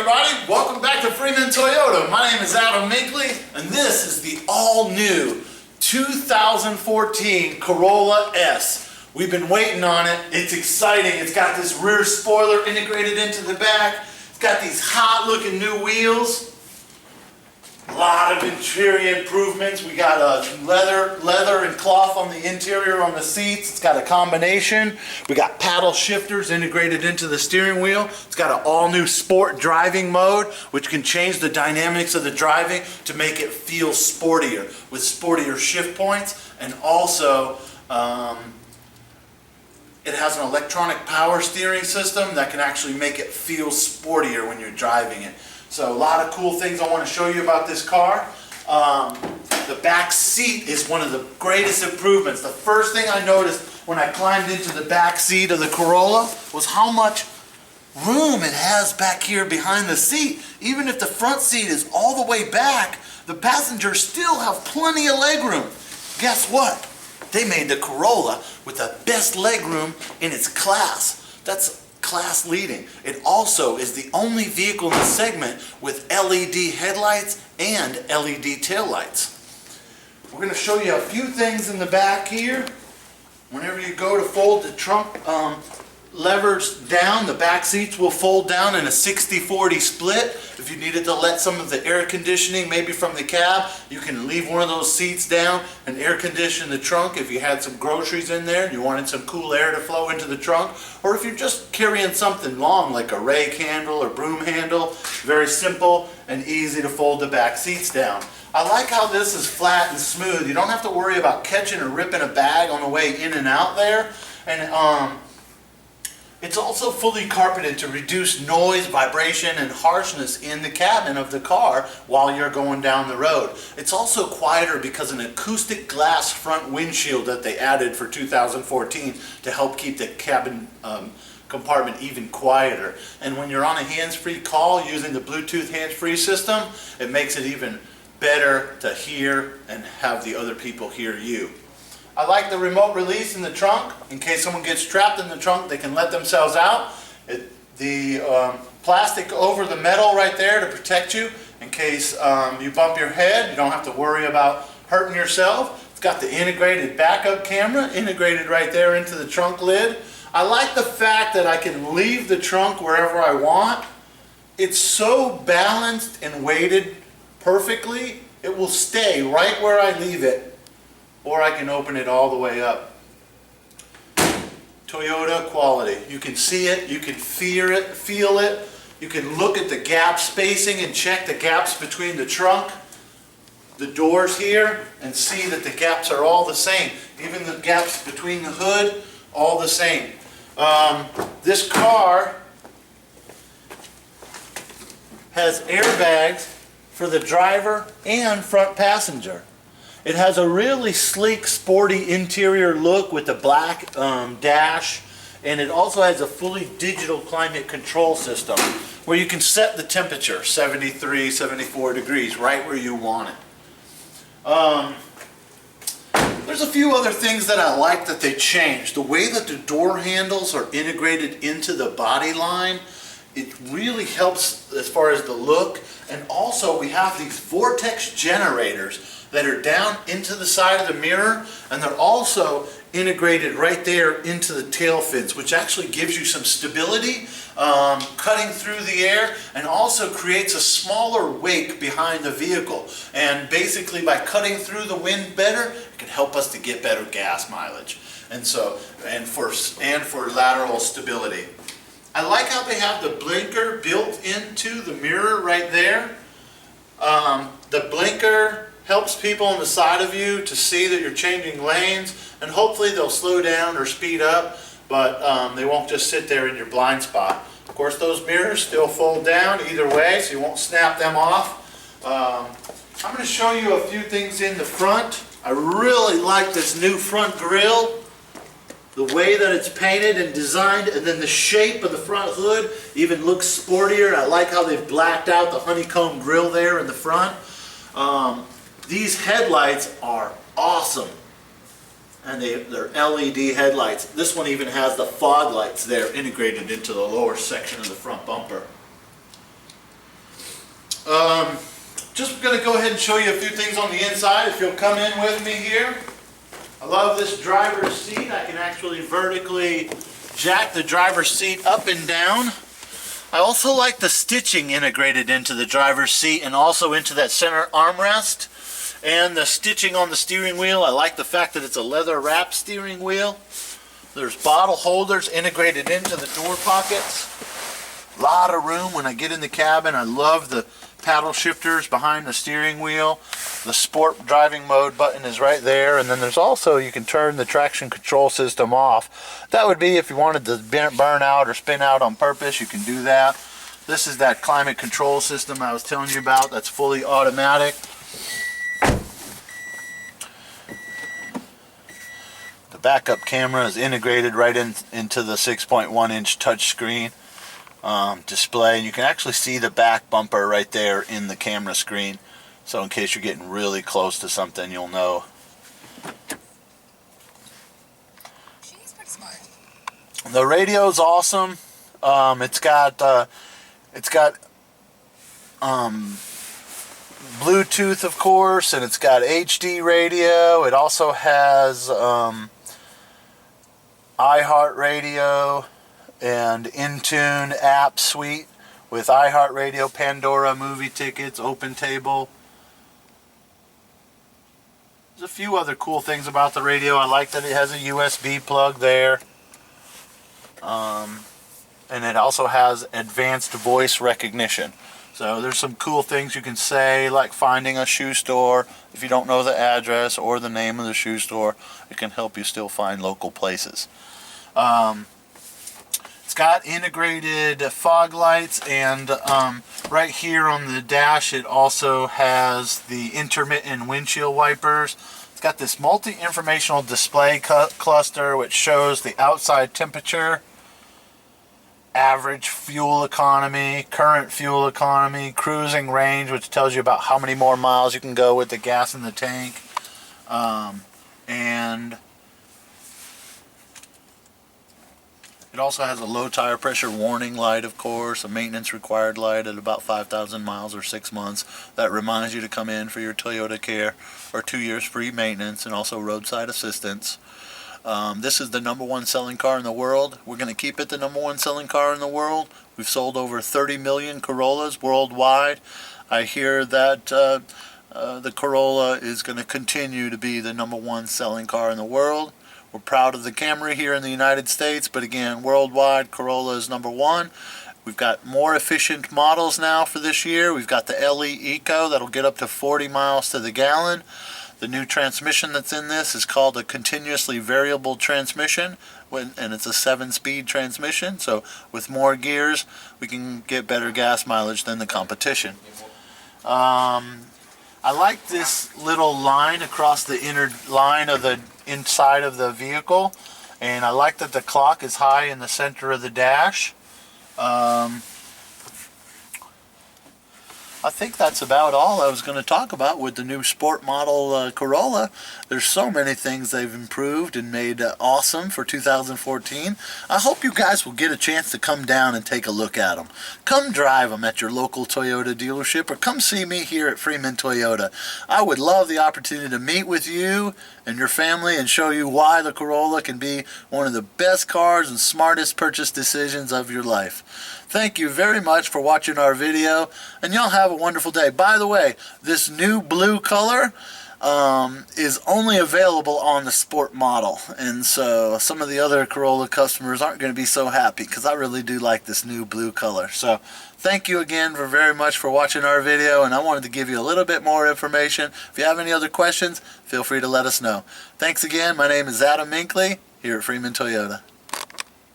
everybody, welcome back to Freeman Toyota. My name is Adam Minkley, and this is the all-new 2014 Corolla S. We've been waiting on it. It's exciting. It's got this rear spoiler integrated into the back. It's got these hot-looking new wheels. A lot of interior improvements. We got leather and cloth on the interior on the seats. It's got a combination. We got paddle shifters integrated into the steering wheel. It's got an all-new sport driving mode, which can change the dynamics of the driving to make it feel sportier with sportier shift points. And also, it has an electronic power steering system that can actually make it feel sportier when you're driving it. So a lot of cool things I want to show you about this car. The back seat is one of the greatest improvements. The first thing I noticed when I climbed into the back seat of the Corolla was how much room it has back here behind the seat. Even if the front seat is all the way back, the passengers still have plenty of leg room. Guess what? They made the Corolla with the best leg room in its class. That's class leading. It also is the only vehicle in the segment with LED headlights and LED taillights. We're going to show you a few things in the back here. Whenever you go to fold the trunk levers down, the back seats will fold down in a 60-40 split. If you needed to let some of the air conditioning, maybe from the cab, you can leave one of those seats down and air condition the trunk if you had some groceries in there and you wanted some cool air to flow into the trunk. Or if you're just carrying something long like a rake handle or broom handle, very simple and easy to fold the back seats down. I like how this is flat and smooth. You don't have to worry about catching or ripping a bag on the way in and out there. And it's also fully carpeted to reduce noise, vibration, and harshness in the cabin of the car while you're going down the road. It's also quieter because of an acoustic glass front windshield that they added for 2014 to help keep the cabin compartment even quieter. And when you're on a hands-free call using the Bluetooth hands-free system, it makes it even better to hear and have the other people hear you. I like the remote release in the trunk. In case someone gets trapped in the trunk, they can let themselves out. The plastic over the metal right there to protect you in case you bump your head. You don't have to worry about hurting yourself. It's got the integrated backup camera integrated right there into the trunk lid. I like the fact that I can leave the trunk wherever I want. It's so balanced and weighted perfectly, it will stay right where I leave it. Or I can open it all the way up. Toyota quality. You can see it, you can feel it. You can look at the gap spacing and check the gaps between the trunk, the doors here, and see that the gaps are all the same. Even the gaps between the hood, all the same. This car has airbags for the driver and front passenger. It has a really sleek, sporty interior look with the black dash, and it also has a fully digital climate control system where you can set the temperature, 73, 74 degrees, right where you want it. There's a few other things that I like that they changed. The way that the door handles are integrated into the body line, it really helps as far as the look. And also we have these vortex generators that are down into the side of the mirror, and they're also integrated right there into the tail fins, which actually gives you some stability, cutting through the air, and also creates a smaller wake behind the vehicle. And basically by cutting through the wind better, it can help us to get better gas mileage, and for lateral stability. I like how they have the blinker built into the mirror right there. The blinker helps people on the side of you to see that you're changing lanes, and hopefully they'll slow down or speed up, but they won't just sit there in your blind spot. Of course, those mirrors still fold down either way, so you won't snap them off. I'm going to show you a few things in the front. I really like this new front grille, the way that it's painted and designed, and then the shape of the front hood even looks sportier. I like how they've blacked out the honeycomb grille there in the front. These headlights are awesome, and they're LED headlights. This one even has the fog lights there integrated into the lower section of the front bumper. Just going to go ahead and show you a few things on the inside if you'll come in with me here. I love this driver's seat. I can actually vertically jack the driver's seat up and down. I also like the stitching integrated into the driver's seat and also into that center armrest. And the stitching on the steering wheel, I like the fact that it's a leather wrapped steering wheel. There's bottle holders integrated into the door pockets. A lot of room when I get in the cabin. I love the paddle shifters behind the steering wheel. The sport driving mode button is right there, and then there's also, you can turn the traction control system off. That would be if you wanted to burn out or spin out on purpose, you can do that. This is that climate control system I was telling you about that's fully automatic. The backup camera is integrated right into the 6.1 inch touchscreen display, and you can actually see the back bumper right there in the camera screen. So in case you're getting really close to something, you'll know. She's pretty smart. The radio's awesome. It's got Bluetooth, of course, and it's got HD radio. It also has iHeartRadio and Intune app suite with iHeartRadio, Pandora, movie tickets, Open Table. There's a few other cool things about the radio. I like that it has a USB plug there. And it also has advanced voice recognition. So there's some cool things you can say, like finding a shoe store. If you don't know the address or the name of the shoe store, it can help you still find local places. It's got integrated fog lights, and right here on the dash it also has the intermittent windshield wipers. It's got this multi-informational display cluster which shows the outside temperature, average fuel economy, current fuel economy, cruising range, which tells you about how many more miles you can go with the gas in the tank, and it also has a low tire pressure warning light, of course, a maintenance required light at about 5,000 miles or 6 months that reminds you to come in for your Toyota Care or 2 years free maintenance, and also roadside assistance. This is the #1 selling car in the world. We're going to keep it the #1 selling car in the world. We've sold over 30 million Corollas worldwide. I hear that the Corolla is going to continue to be the #1 selling car in the world. We're proud of the Camry here in the United States, but again, worldwide, Corolla is #1. We've got more efficient models now for this year. We've got the LE Eco that'll get up to 40 miles to the gallon. The new transmission that's in this is called a continuously variable transmission, and it's a 7-speed transmission. So with more gears, we can get better gas mileage than the competition. I like this little line across the inner line of the inside of the vehicle, and I like that the clock is high in the center of the dash. I think that's about all I was going to talk about with the new sport model Corolla. There's so many things they've improved and made awesome for 2014. I hope you guys will get a chance to come down and take a look at them. Come drive them at your local Toyota dealership, or come see me here at Freeman Toyota. I would love the opportunity to meet with you and your family and show you why the Corolla can be one of the best cars and smartest purchase decisions of your life. Thank you very much for watching our video, and y'all have a wonderful day. By the way, this new blue color is only available on the sport model, and so some of the other Corolla customers aren't going to be so happy, because I really do like this new blue color. So thank you again very much for watching our video, and I wanted to give you a little bit more information. If you have any other questions, feel free to let us know. Thanks again. My name is Adam Minkley here at Freeman Toyota.